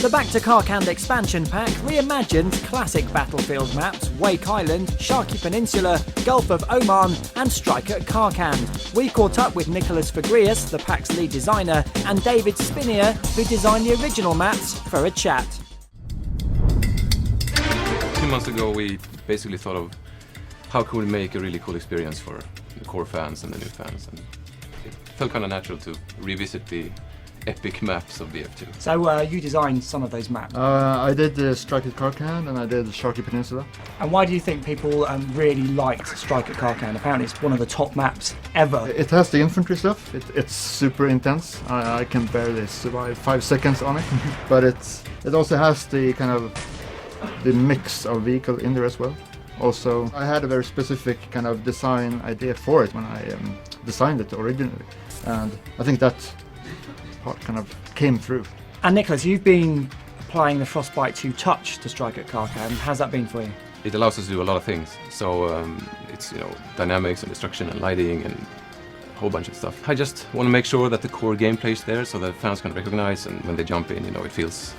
The Back to Karkand expansion pack reimagines classic Battlefield maps Wake Island, Sharky Peninsula, Gulf of Oman and Strike at Karkand. We caught up with Nicholas Fagrius, the pack's lead designer, and David Spinier, who designed the original maps, for a chat. 2 months ago we basically thought of how could we make a really cool experience for the core fans and the new fans, and it felt kind of natural to revisit the epic maps of BF2. So you designed some of those maps. I did Strike at Karkand and I did Sharky Peninsula. And why do you think people really liked Strike at Karkand? Apparently it's one of the top maps ever. It has the infantry stuff. It's super intense. I can barely survive 5 seconds on it. But it also has the kind of the mix of vehicle in there as well. Also, I had a very specific kind of design idea for it when I designed it originally, and I think that part kind of came through. And Nicholas, you've been applying the Frostbite 2 touch to Strike at Karkand. How's that been for you? It allows us to do a lot of things. So it's dynamics and destruction and lighting and a whole bunch of stuff. I just want to make sure that the core gameplay is there so that fans can recognize, and when they jump in, it feels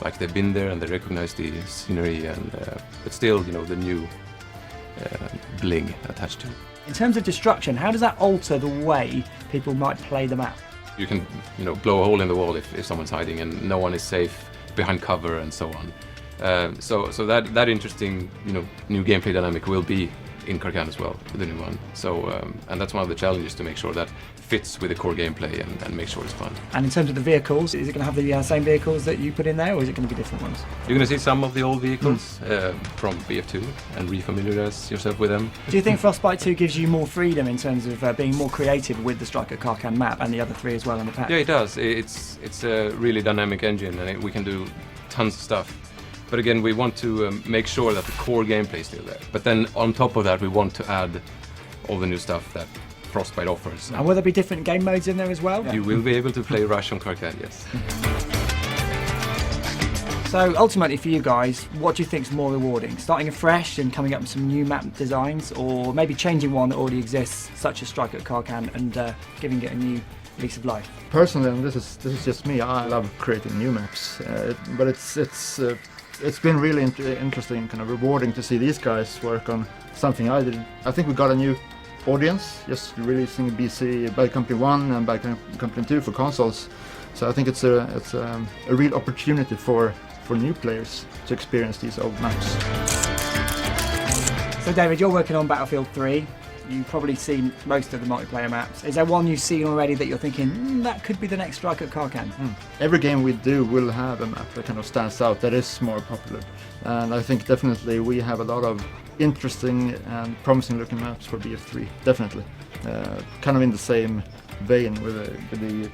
like they've been there and they recognize the scenery, and but still, the new bling attached to it. In terms of destruction, how does that alter the way people might play the map? You can, blow a hole in the wall if someone's hiding and no one is safe behind cover and so on. So that interesting, new gameplay dynamic will be in Karkand as well, the new one. So and that's one of the challenges, to make sure that fits with the core gameplay and make sure it's fun. And in terms of the vehicles, is it going to have the same vehicles that you put in there, or is it going to be different ones? You're going to see some of the old vehicles from BF2 and refamiliarize yourself with them. Do you think Frostbite 2 gives you more freedom in terms of being more creative with the Strike at Karkand map and the other 3 as well in the pack? Yeah, it does. It's a really dynamic engine, and we can do tons of stuff. But again, we want to make sure that the core gameplay is still there. But then on top of that, we want to add all the new stuff that Frostbite offers. And will there be different game modes in there as well? You will be able to play Rush on Karkand, yes. So ultimately for you guys, what do you think is more rewarding? Starting afresh and coming up with some new map designs, or maybe changing one that already exists, such as Strike at Karkand, and giving it a new lease of life? Personally, and this is just me, I love creating new maps, but it's been really interesting, kind of rewarding to see these guys work on something I did. I think we got a new audience just releasing BC Bad Company 1 and Bad Company 2 for consoles. So I think it's a real opportunity for new players to experience these old maps. So David, you're working on Battlefield 3. You've probably seen most of the multiplayer maps. Is there one you've seen already that you're thinking, that could be the next Strike at Karkand? Every game we do will have a map that kind of stands out, that is more popular. And I think definitely we have a lot of interesting and promising looking maps for BF3, definitely. Kind of in the same vein with the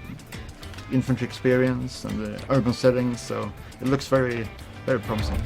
infantry experience and the urban settings, so it looks very, very promising.